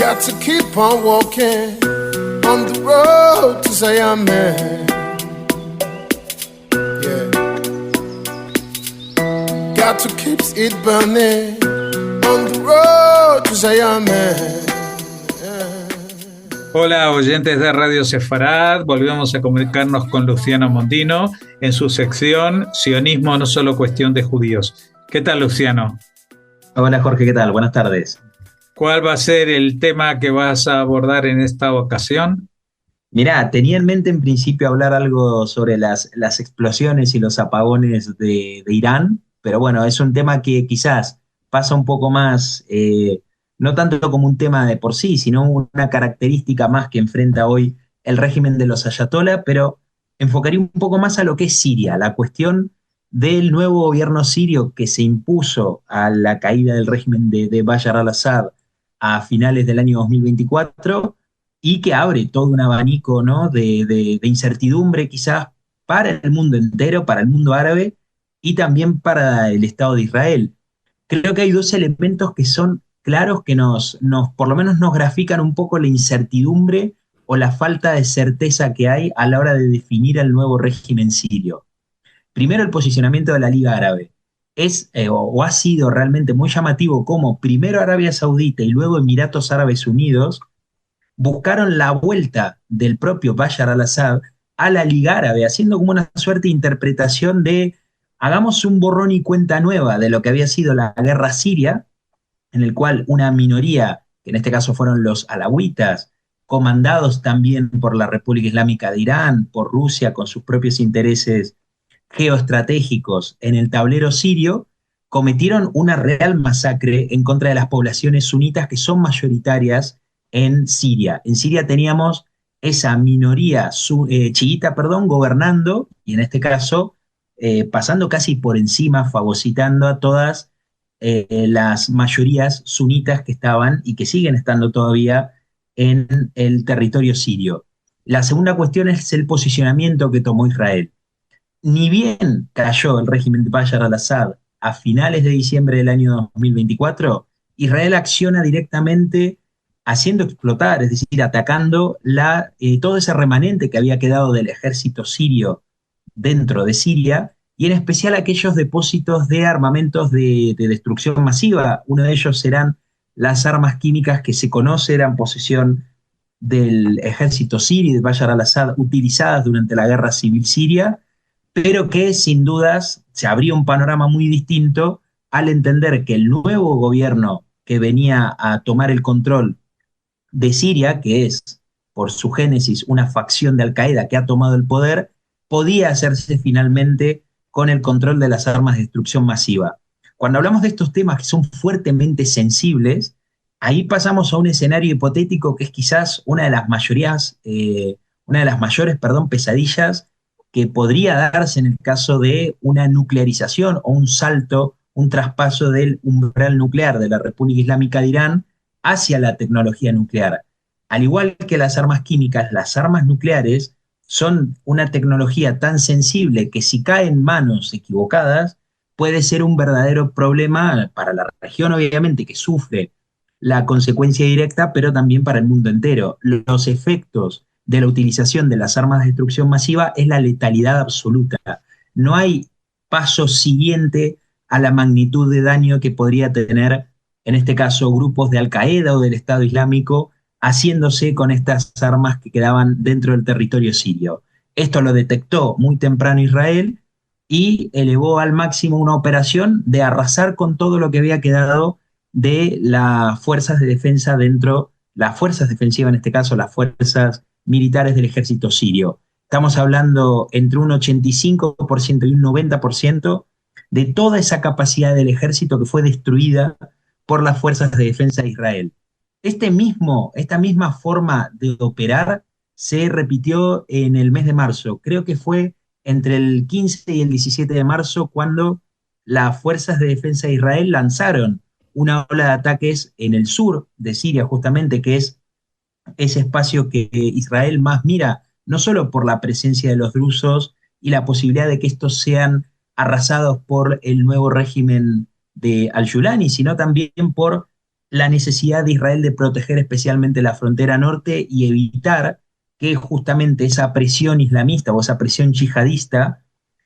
Got to keep on walking on the road to Zion, man. Yeah. Got to keep it burning on the road to Zion, man. Hola, oyentes de Radio Sefarad. Volvemos a comunicarnos con Luciano Mondino en su sección Sionismo no solo cuestión de judíos. ¿Qué tal, Luciano? Hola Jorge, ¿qué tal? Buenas tardes. ¿Cuál va a ser el tema que vas a abordar en esta ocasión? Mirá, tenía en mente en principio hablar algo sobre las explosiones y los apagones de Irán, pero bueno, es un tema que quizás pasa un poco más, no tanto como un tema de por sí, sino una característica más que enfrenta hoy el régimen de los ayatolá, pero enfocaría un poco más a lo que es Siria, la cuestión del nuevo gobierno sirio que se impuso a la caída del régimen de Bashar al-Assad a finales del año 2024 y que abre todo un abanico, ¿no? de incertidumbre quizás para el mundo entero, para el mundo árabe y también para el Estado de Israel. Creo que hay dos elementos que son claros que por lo menos nos grafican un poco la incertidumbre o la falta de certeza que hay a la hora de definir el nuevo régimen sirio. Primero, el posicionamiento de la Liga Árabe. O ha sido realmente muy llamativo cómo primero Arabia Saudita y luego Emiratos Árabes Unidos buscaron la vuelta del propio Bashar al-Assad a la Liga Árabe, haciendo como una suerte de interpretación de hagamos un borrón y cuenta nueva de lo que había sido la guerra siria, en el cual una minoría, que en este caso fueron los alawitas, comandados también por la República Islámica de Irán, por Rusia, con sus propios intereses geoestratégicos en el tablero sirio, cometieron una real masacre en contra de las poblaciones sunitas que son mayoritarias en Siria. En Siria teníamos esa minoría chiita, perdón, gobernando y en este caso pasando casi por encima, fagocitando a todas las mayorías sunitas que estaban y que siguen estando todavía en el territorio sirio. La segunda cuestión es el posicionamiento que tomó Israel. Ni bien cayó el régimen de Bashar al-Assad a finales de diciembre del año 2024, Israel acciona directamente haciendo explotar, es decir, atacando todo ese remanente que había quedado del ejército sirio dentro de Siria, y en especial aquellos depósitos de armamentos de destrucción masiva. Uno de ellos serán las armas químicas que se conoce eran posesión del ejército sirio y de Bashar al-Assad utilizadas durante la guerra civil siria, pero que sin dudas se abría un panorama muy distinto al entender que el nuevo gobierno que venía a tomar el control de Siria, que es por su génesis una facción de Al-Qaeda que ha tomado el poder, podía hacerse finalmente con el control de las armas de destrucción masiva. Cuando hablamos de estos temas que son fuertemente sensibles, ahí pasamos a un escenario hipotético que es quizás una de las mayores, perdón, pesadillas que podría darse en el caso de una nuclearización o un salto, un traspaso del umbral nuclear de la República Islámica de Irán hacia la tecnología nuclear. Al igual que las armas químicas, las armas nucleares son una tecnología tan sensible que si cae en manos equivocadas puede ser un verdadero problema para la región, obviamente, que sufre la consecuencia directa, pero también para el mundo entero. Los efectos de la utilización de las armas de destrucción masiva es la letalidad absoluta. No hay paso siguiente a la magnitud de daño que podría tener, en este caso, grupos de Al-Qaeda o del Estado Islámico haciéndose con estas armas que quedaban dentro del territorio sirio. Esto lo detectó muy temprano Israel y elevó al máximo una operación de arrasar con todo lo que había quedado de las fuerzas de defensa dentro, las fuerzas defensivas en este caso, las fuerzas militares del ejército sirio. Estamos hablando entre un 85% y un 90% de toda esa capacidad del ejército que fue destruida por las fuerzas de defensa de Israel. Esta misma forma de operar se repitió en el mes de marzo. Creo que fue entre el 15 y el 17 de marzo cuando las fuerzas de defensa de Israel lanzaron una ola de ataques en el sur de Siria, justamente, que es ese espacio que Israel más mira, no solo por la presencia de los drusos y la posibilidad de que estos sean arrasados por el nuevo régimen de Al-Yulani, sino también por la necesidad de Israel de proteger especialmente la frontera norte y evitar que justamente esa presión islamista o esa presión yihadista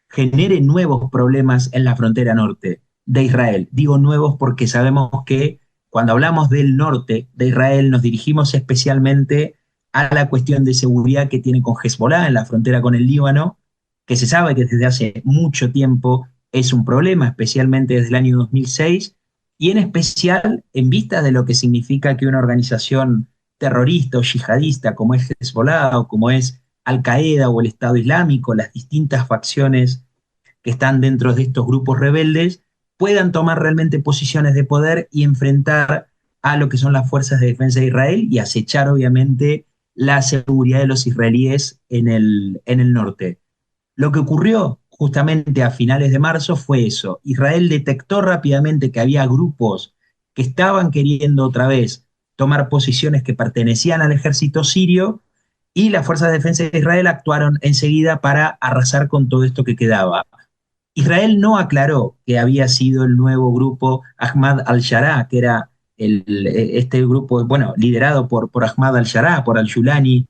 genere nuevos problemas en la frontera norte de Israel. Digo nuevos porque sabemos que cuando hablamos del norte de Israel nos dirigimos especialmente a la cuestión de seguridad que tiene con Hezbollah en la frontera con el Líbano, que se sabe que desde hace mucho tiempo es un problema, especialmente desde el año 2006, y en especial en vista de lo que significa que una organización terrorista o yihadista como es Hezbollah o como es Al-Qaeda o el Estado Islámico, las distintas facciones que están dentro de estos grupos rebeldes, puedan tomar realmente posiciones de poder y enfrentar a lo que son las fuerzas de defensa de Israel y acechar obviamente la seguridad de los israelíes en el norte. Lo que ocurrió justamente a finales de marzo fue eso. Israel detectó rápidamente que había grupos que estaban queriendo otra vez tomar posiciones que pertenecían al ejército sirio y las fuerzas de defensa de Israel actuaron enseguida para arrasar con todo esto que quedaba. Israel no aclaró que había sido el nuevo grupo Ahmad al-Sharaa, que era este grupo, bueno, liderado por Ahmad al-Sharaa, por al-Yulani,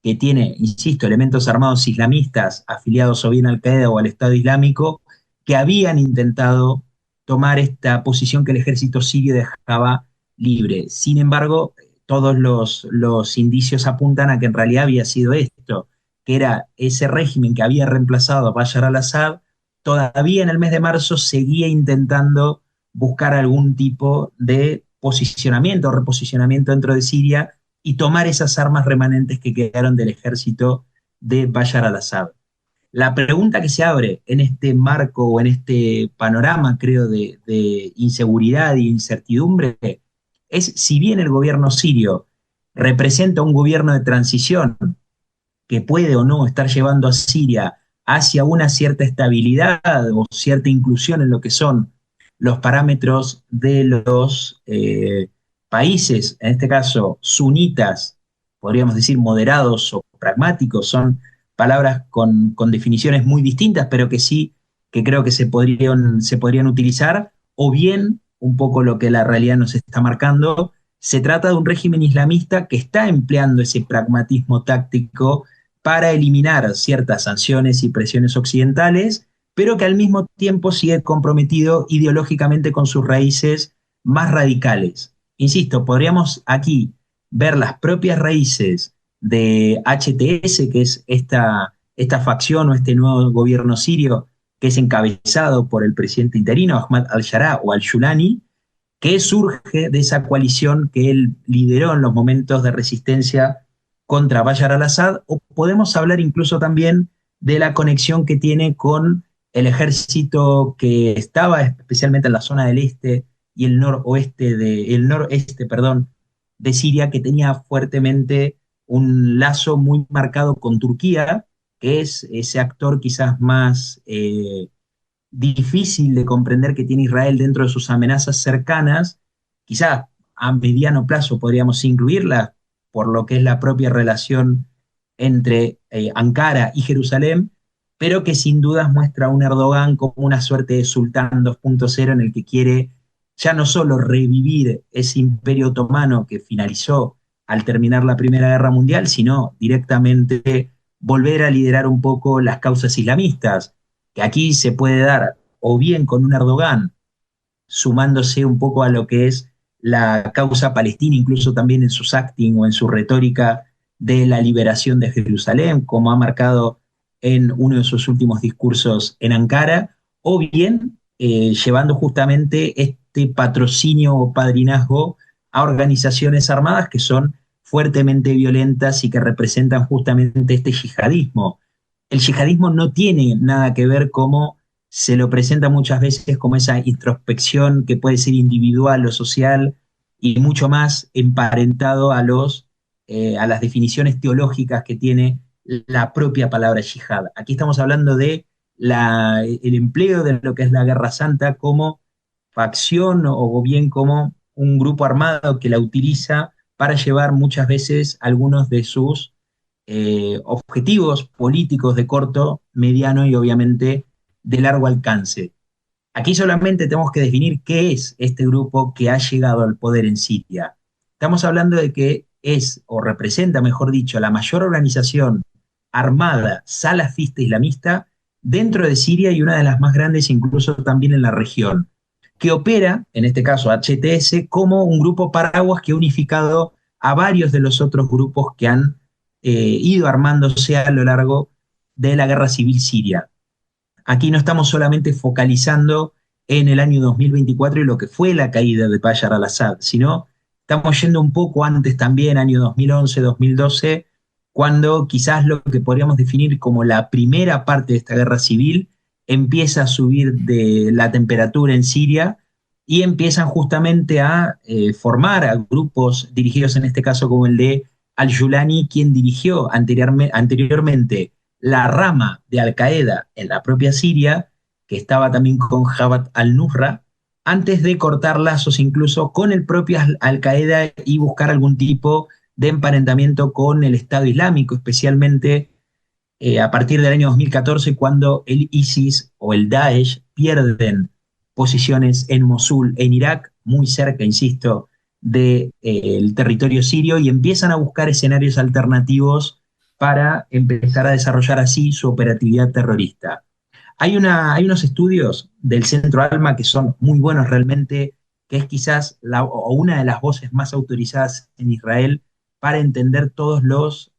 que tiene, insisto, elementos armados islamistas afiliados o bien al Qaeda o al Estado Islámico, que habían intentado tomar esta posición que el ejército sirio dejaba libre. Sin embargo, todos los indicios apuntan a que en realidad había sido esto, que era ese régimen que había reemplazado a Bashar al-Assad, todavía en el mes de marzo seguía intentando buscar algún tipo de posicionamiento o reposicionamiento dentro de Siria y tomar esas armas remanentes que quedaron del ejército de Bashar al-Assad. La pregunta que se abre en este marco o en este panorama, creo, de inseguridad e incertidumbre es si bien el gobierno sirio representa un gobierno de transición que puede o no estar llevando a Siria hacia una cierta estabilidad o cierta inclusión en lo que son los parámetros de los países, en este caso sunitas, podríamos decir moderados o pragmáticos, son palabras con definiciones muy distintas, pero que sí, que creo que se podrían utilizar, o bien, un poco lo que la realidad nos está marcando, se trata de un régimen islamista que está empleando ese pragmatismo táctico para eliminar ciertas sanciones y presiones occidentales, pero que al mismo tiempo sigue comprometido ideológicamente con sus raíces más radicales. Insisto, podríamos aquí ver las propias raíces de HTS, que es esta facción o este nuevo gobierno sirio que es encabezado por el presidente interino Ahmad al-Sharaa o al-Yulani, que surge de esa coalición que él lideró en los momentos de resistencia contra Bashar al-Assad, o podemos hablar incluso también de la conexión que tiene con el ejército que estaba especialmente en la zona del este y el noreste, perdón, de Siria, que tenía fuertemente un lazo muy marcado con Turquía, que es ese actor quizás más difícil de comprender que tiene Israel dentro de sus amenazas cercanas, quizás a mediano plazo podríamos incluirla por lo que es la propia relación entre Ankara y Jerusalén, pero que sin dudas muestra a un Erdogan como una suerte de sultán 2.0 en el que quiere ya no solo revivir ese imperio otomano que finalizó al terminar la Primera Guerra Mundial, sino directamente volver a liderar un poco las causas islamistas, que aquí se puede dar o bien con un Erdogan sumándose un poco a lo que es la causa palestina, incluso también en sus acting o en su retórica de la liberación de Jerusalén, como ha marcado en uno de sus últimos discursos en Ankara, o bien llevando justamente este patrocinio o padrinazgo a organizaciones armadas que son fuertemente violentas y que representan justamente este yihadismo. El yihadismo no tiene nada que ver como se lo presenta muchas veces como esa introspección que puede ser individual o social y mucho más emparentado a las definiciones teológicas que tiene la propia palabra yihad. Aquí estamos hablando de el empleo de lo que es la Guerra Santa como facción o bien como un grupo armado que la utiliza para llevar muchas veces algunos de sus objetivos políticos de corto, mediano y obviamente de largo alcance. Aquí solamente tenemos que definir qué es este grupo que ha llegado al poder en Siria. Estamos hablando de que es, o representa, mejor dicho, la mayor organización armada salafista islamista dentro de Siria y una de las más grandes incluso también en la región, que opera, en este caso HTS, como un grupo paraguas que ha unificado a varios de los otros grupos que han ido armándose a lo largo de la guerra civil siria. Aquí no estamos solamente focalizando en el año 2024 y lo que fue la caída de Bashar al-Assad, sino estamos yendo un poco antes también, año 2011, 2012, cuando quizás lo que podríamos definir como la primera parte de esta guerra civil empieza a subir de la temperatura en Siria y empiezan justamente a formar a grupos dirigidos en este caso como el de Al-Julani, quien dirigió anteriormente la rama de Al-Qaeda en la propia Siria, que estaba también con Jabhat al-Nusra, antes de cortar lazos incluso con el propio Al-Qaeda y buscar algún tipo de emparentamiento con el Estado Islámico, especialmente a partir del año 2014, cuando el ISIS o el Daesh pierden posiciones en Mosul, en Irak, muy cerca, insisto, del territorio sirio y empiezan a buscar escenarios alternativos para empezar a desarrollar así su operatividad terrorista. Hay unos estudios del Centro Alma que son muy buenos realmente, que es quizás o una de las voces más autorizadas en Israel para entender todos los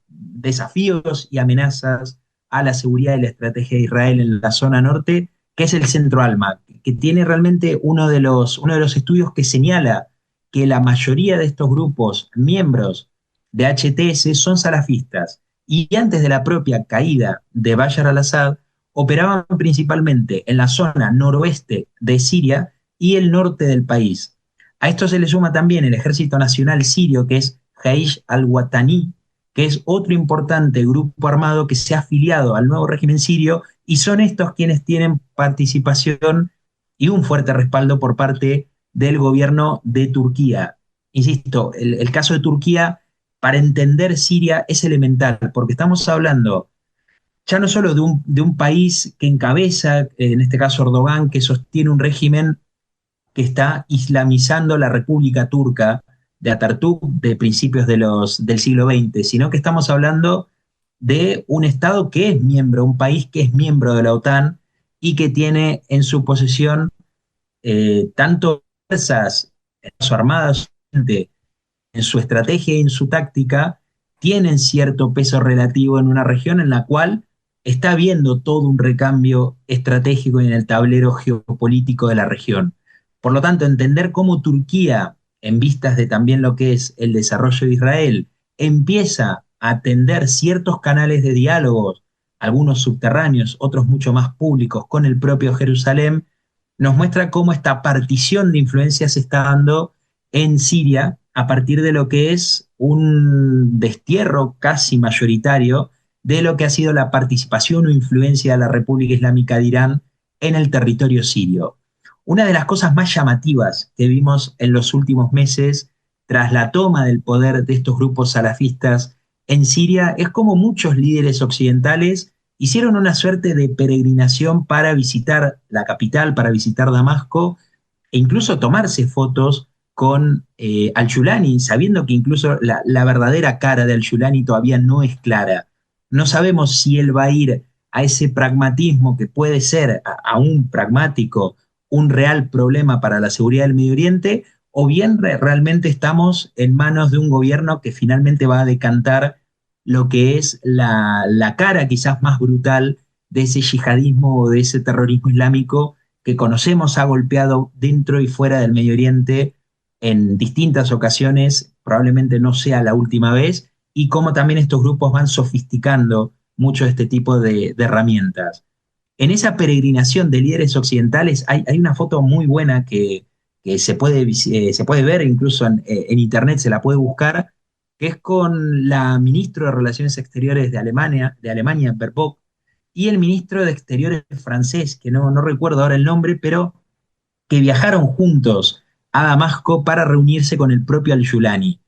desafíos y amenazas a la seguridad y la estrategia de Israel en la zona norte, que es el Centro Alma, que tiene realmente uno de los estudios que señala que la mayoría de estos grupos miembros de HTS son salafistas y antes de la propia caída de Bashar al-Assad operaban principalmente en la zona noroeste de Siria y el norte del país. A esto se le suma también el Ejército Nacional Sirio, que es Jaish al-Watani, que es otro importante grupo armado que se ha afiliado al nuevo régimen sirio y son estos quienes tienen participación y un fuerte respaldo por parte del gobierno de Turquía. Insisto, el caso de Turquía para entender Siria es elemental, porque estamos hablando ya no solo de un país que encabeza, en este caso Erdogan, que sostiene un régimen que está islamizando la República Turca de Atatürk de principios del siglo XX, sino que estamos hablando de un Estado que es miembro, un país que es miembro de la OTAN y que tiene en su posesión tanto fuerzas armadas en su estrategia y en su táctica, tienen cierto peso relativo en una región en la cual está habiendo todo un recambio estratégico en el tablero geopolítico de la región. Por lo tanto, entender cómo Turquía, en vistas de también lo que es el desarrollo de Israel, empieza a tender ciertos canales de diálogos, algunos subterráneos, otros mucho más públicos, con el propio Jerusalén, nos muestra cómo esta partición de influencias se está dando en Siria a partir de lo que es un destierro casi mayoritario de lo que ha sido la participación o influencia de la República Islámica de Irán en el territorio sirio. Una de las cosas más llamativas que vimos en los últimos meses tras la toma del poder de estos grupos salafistas en Siria es como muchos líderes occidentales hicieron una suerte de peregrinación para visitar la capital, para visitar Damasco e incluso tomarse fotos con Al-Julani, sabiendo que incluso la verdadera cara de Al-Julani todavía no es clara. No sabemos si él va a ir a ese pragmatismo que puede ser aún pragmático, un real problema para la seguridad del Medio Oriente, o bien realmente estamos en manos de un gobierno que finalmente va a decantar lo que es la cara quizás más brutal de ese yihadismo o de ese terrorismo islámico que conocemos ha golpeado dentro y fuera del Medio Oriente en distintas ocasiones, probablemente no sea la última vez, y cómo también estos grupos van sofisticando mucho este tipo de herramientas. En esa peregrinación de líderes occidentales hay una foto muy buena que se puede ver incluso en internet, se la puede buscar, que es con la ministra de Relaciones Exteriores de Alemania, Baerbock, y el ministro de Exteriores francés, que no recuerdo ahora el nombre, pero que viajaron juntos a Damasco para reunirse con el propio Al-Julani.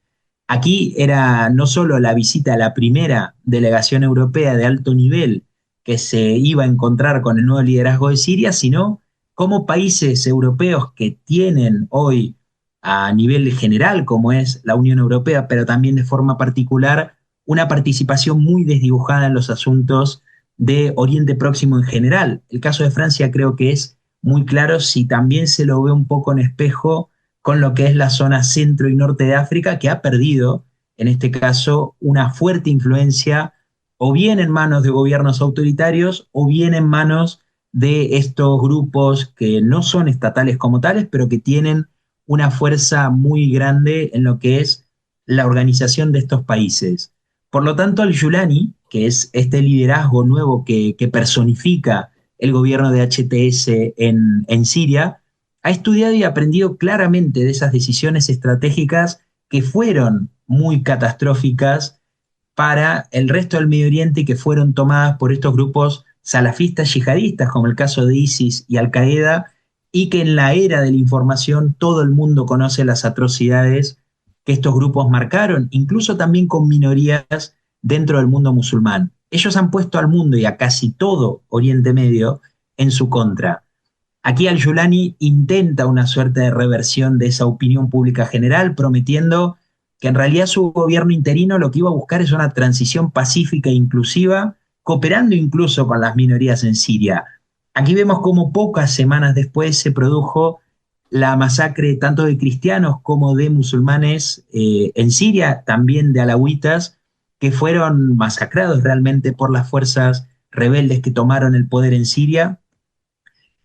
Aquí era no solo la visita a la primera delegación europea de alto nivel que se iba a encontrar con el nuevo liderazgo de Siria, sino cómo países europeos que tienen hoy a nivel general, como es la Unión Europea, pero también de forma particular, una participación muy desdibujada en los asuntos de Oriente Próximo en general. El caso de Francia creo que es muy claro si también se lo ve un poco en espejo con lo que es la zona centro y norte de África, que ha perdido, en este caso, una fuerte influencia o bien en manos de gobiernos autoritarios o bien en manos de estos grupos que no son estatales como tales, pero que tienen una fuerza muy grande en lo que es la organización de estos países. Por lo tanto, al-Yulani, que es este liderazgo nuevo que personifica el gobierno de HTS en Siria, ha estudiado y aprendido claramente de esas decisiones estratégicas que fueron muy catastróficas para el resto del Medio Oriente y que fueron tomadas por estos grupos salafistas yihadistas, como el caso de ISIS y Al-Qaeda, y que en la era de la información todo el mundo conoce las atrocidades que estos grupos marcaron, incluso también con minorías dentro del mundo musulmán. Ellos han puesto al mundo y a casi todo Oriente Medio en su contra. Aquí al-Yulani intenta una suerte de reversión de esa opinión pública general, prometiendo que en realidad su gobierno interino lo que iba a buscar es una transición pacífica e inclusiva, cooperando incluso con las minorías en Siria. Aquí vemos cómo pocas semanas después se produjo la masacre tanto de cristianos como de musulmanes en Siria, también de alawitas, que fueron masacrados realmente por las fuerzas rebeldes que tomaron el poder en Siria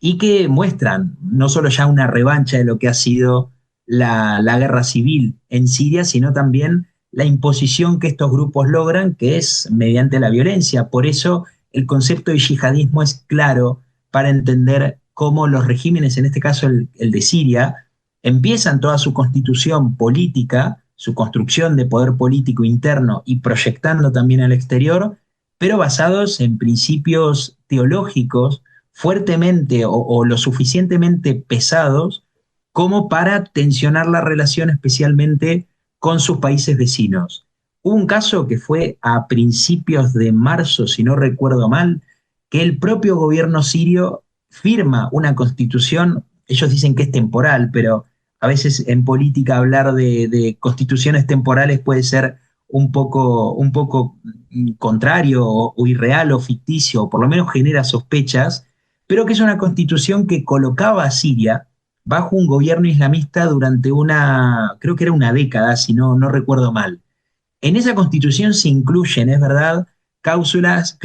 y que muestran no solo ya una revancha de lo que ha sido la guerra civil en Siria, sino también la imposición que estos grupos logran, que es mediante la violencia. Por eso el concepto de yihadismo es claro para entender cómo los regímenes, en este caso el de Siria, empiezan toda su constitución política, su construcción de poder político interno y proyectando también al exterior, pero basados en principios teológicos fuertemente o lo suficientemente pesados como para tensionar la relación especialmente con sus países vecinos. Hubo un caso que fue a principios de marzo, si no recuerdo mal, que el propio gobierno sirio firma una constitución, ellos dicen que es temporal, pero a veces en política hablar de constituciones temporales puede ser un poco contrario o irreal o ficticio, o por lo menos genera sospechas, pero que es una constitución que colocaba a Siria bajo un gobierno islamista durante creo que era una década, si no recuerdo mal. En esa constitución se incluyen, es verdad, cláusulas,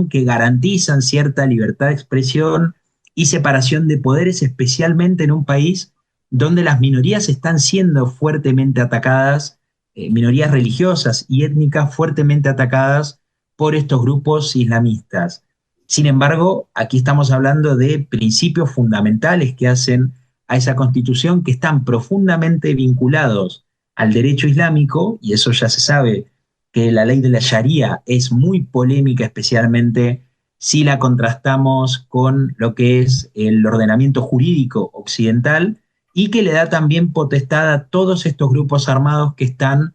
que garantizan cierta libertad de expresión y separación de poderes, especialmente en un país donde las minorías están siendo fuertemente atacadas, minorías religiosas y étnicas fuertemente atacadas por estos grupos islamistas. Sin embargo, aquí estamos hablando de principios fundamentales que hacen a esa constitución, que están profundamente vinculados al derecho islámico, y eso ya se sabe que la ley de la Sharia es muy polémica, especialmente si la contrastamos con lo que es el ordenamiento jurídico occidental, y que le da también potestad a todos estos grupos armados que están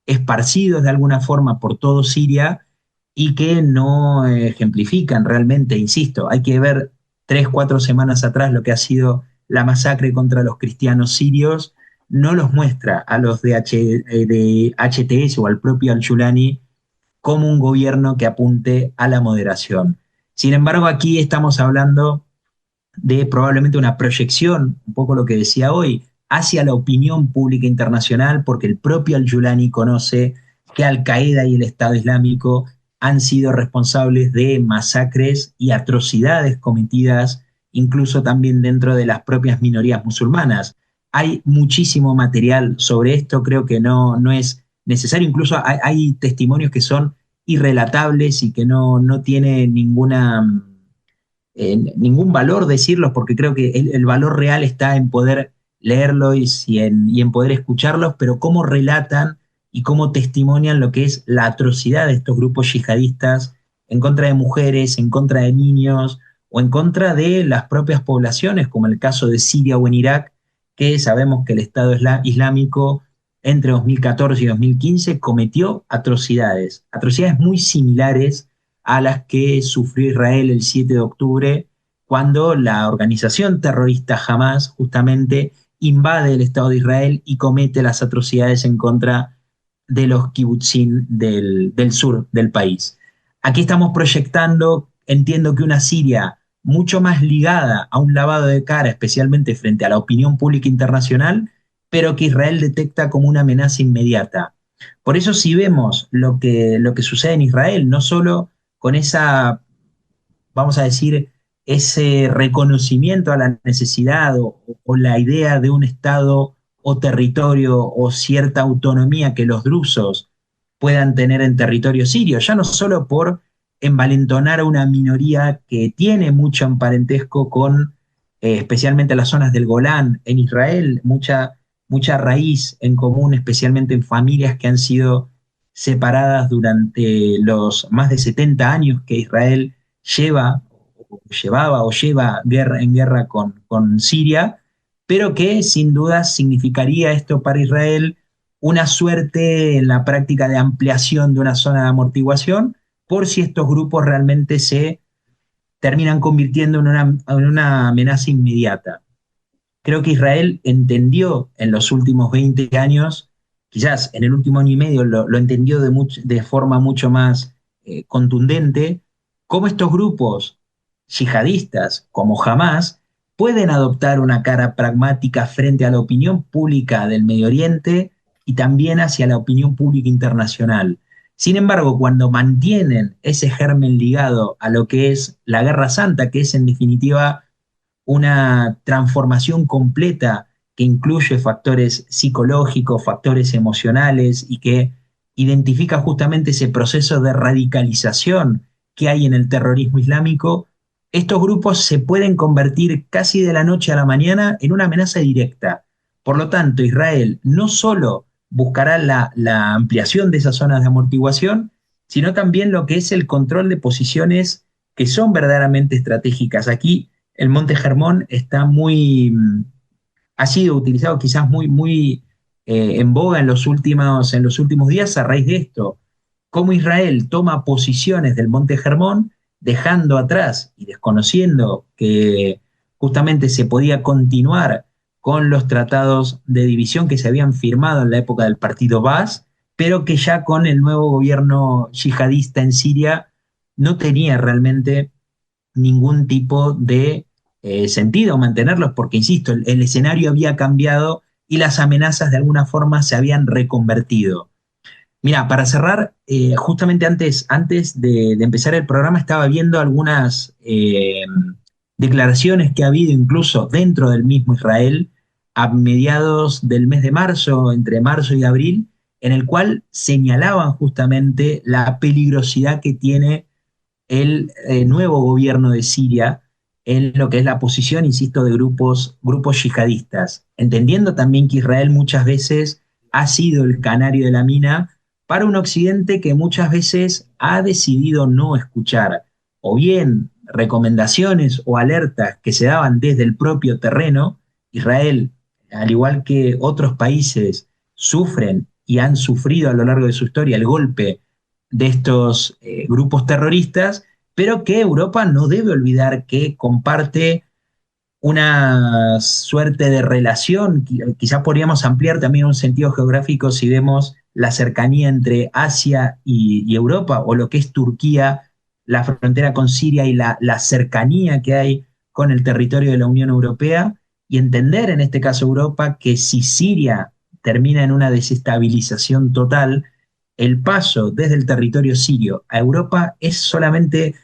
esparcidos de alguna forma por todo Siria y que no ejemplifican realmente, insisto, hay que ver 3, 4 semanas atrás lo que ha sido la masacre contra los cristianos sirios, no los muestra a los de HTS o al propio al-Yulani como un gobierno que apunte a la moderación. Sin embargo, aquí estamos hablando de probablemente una proyección, un poco lo que decía hoy, hacia la opinión pública internacional, porque el propio al-Yulani conoce que Al-Qaeda y el Estado Islámico han sido responsables de masacres y atrocidades cometidas incluso también dentro de las propias minorías musulmanas. Hay muchísimo material sobre esto, creo que no es necesario, incluso hay testimonios que son irrelatables y que no tiene ningún valor decirlos, porque creo que el valor real está en poder leerlos y en poder escucharlos, pero cómo relatan y cómo testimonian lo que es la atrocidad de estos grupos yihadistas en contra de mujeres, en contra de niños o en contra de las propias poblaciones, como el caso de Siria o en Irak, que sabemos que el Estado Islámico entre 2014 y 2015 cometió atrocidades muy similares a las que sufrió Israel el 7 de octubre cuando la organización terrorista Hamás justamente invade el Estado de Israel y comete las atrocidades en contra de los kibutzim del sur del país. Aquí estamos proyectando, entiendo que una Siria mucho más ligada a un lavado de cara, especialmente frente a la opinión pública internacional, pero que Israel detecta como una amenaza inmediata. Por eso si vemos lo que sucede en Israel, no solo con esa, vamos a decir, ese reconocimiento a la necesidad o la idea de un Estado o territorio o cierta autonomía que los drusos puedan tener en territorio sirio, ya no solo por envalentonar a una minoría que tiene mucho parentesco con especialmente las zonas del Golán en Israel, mucha raíz en común, especialmente en familias que han sido separadas durante los más de 70 años que Israel llevaba o lleva en guerra con Siria, pero que sin duda significaría esto para Israel una suerte en la práctica de ampliación de una zona de amortiguación por si estos grupos realmente se terminan convirtiendo en una amenaza inmediata. Creo que Israel entendió en los últimos 20 años, quizás en el último año y medio lo entendió de forma mucho más contundente, cómo estos grupos yihadistas como Hamás pueden adoptar una cara pragmática frente a la opinión pública del Medio Oriente y también hacia la opinión pública internacional. Sin embargo, cuando mantienen ese germen ligado a lo que es la Guerra Santa, que es en definitiva una transformación completa que incluye factores psicológicos, factores emocionales y que identifica justamente ese proceso de radicalización que hay en el terrorismo islámico, estos grupos se pueden convertir casi de la noche a la mañana en una amenaza directa. Por lo tanto, Israel no solo buscará la ampliación de esas zonas de amortiguación, sino también lo que es el control de posiciones que son verdaderamente estratégicas. Aquí el Monte Hermón ha sido utilizado quizás muy en boga en los últimos días a raíz de esto. Cómo Israel toma posiciones del Monte Hermón, dejando atrás y desconociendo que justamente se podía continuar con los tratados de división que se habían firmado en la época del partido Baas, pero que ya con el nuevo gobierno yihadista en Siria no tenía realmente ningún tipo de sentido mantenerlos, porque, insisto, el escenario había cambiado y las amenazas de alguna forma se habían reconvertido. Mira, para cerrar, justamente antes de empezar el programa estaba viendo algunas declaraciones que ha habido incluso dentro del mismo Israel a mediados del mes de marzo, entre marzo y abril, en el cual señalaban justamente la peligrosidad que tiene el nuevo gobierno de Siria en lo que es la posición, insisto, de grupos yihadistas, entendiendo también que Israel muchas veces ha sido el canario de la mina para un occidente que muchas veces ha decidido no escuchar, o bien recomendaciones o alertas que se daban desde el propio terreno. Israel, al igual que otros países, sufren y han sufrido a lo largo de su historia el golpe de estos grupos terroristas, pero que Europa no debe olvidar que comparte una suerte de relación, quizás podríamos ampliar también un sentido geográfico si vemos la cercanía entre Asia y Europa, o lo que es Turquía, la frontera con Siria y la cercanía que hay con el territorio de la Unión Europea, y entender en este caso Europa que si Siria termina en una desestabilización total, el paso desde el territorio sirio a Europa es solamente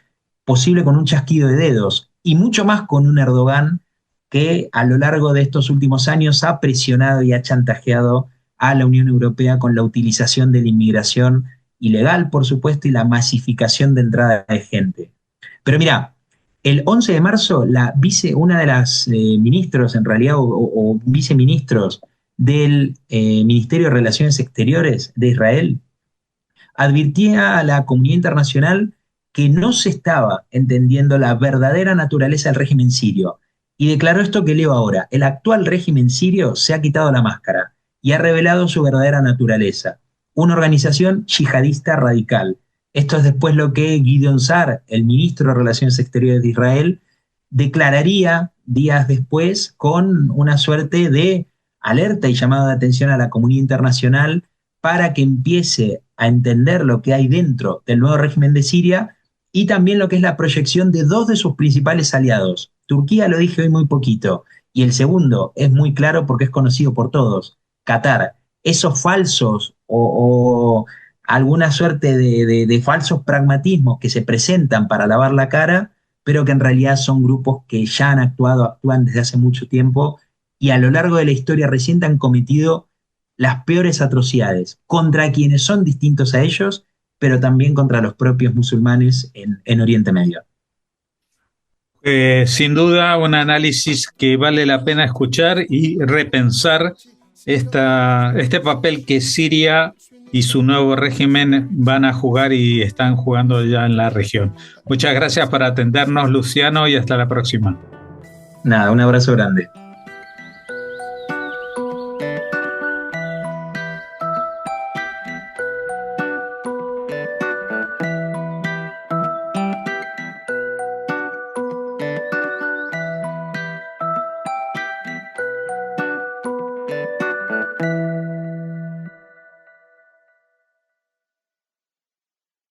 posible con un chasquido de dedos, y mucho más con un Erdogan que a lo largo de estos últimos años ha presionado y ha chantajeado a la Unión Europea con la utilización de la inmigración ilegal, por supuesto, y la masificación de entrada de gente. Pero mira, el 11 de marzo, una de las ministros, en realidad, o viceministros del Ministerio de Relaciones Exteriores de Israel, advirtía a la comunidad internacional que no se estaba entendiendo la verdadera naturaleza del régimen sirio. Y declaró esto que leo ahora: el actual régimen sirio se ha quitado la máscara y ha revelado su verdadera naturaleza, una organización yihadista radical. Esto es después lo que Gideon Sa'ar, el ministro de Relaciones Exteriores de Israel, declararía días después con una suerte de alerta y llamado de atención a la comunidad internacional para que empiece a entender lo que hay dentro del nuevo régimen de Siria y también lo que es la proyección de dos de sus principales aliados. Turquía lo dije hoy muy poquito, y el segundo es muy claro porque es conocido por todos, Qatar. Esos falsos o alguna suerte de falsos pragmatismos que se presentan para lavar la cara, pero que en realidad son grupos que ya han actuado, actúan desde hace mucho tiempo y a lo largo de la historia reciente han cometido las peores atrocidades contra quienes son distintos a ellos, pero también contra los propios musulmanes en Oriente Medio. Sin duda, un análisis que vale la pena escuchar y repensar este papel que Siria y su nuevo régimen van a jugar y están jugando ya en la región. Muchas gracias por atendernos, Luciano, y hasta la próxima. Nada, un abrazo grande.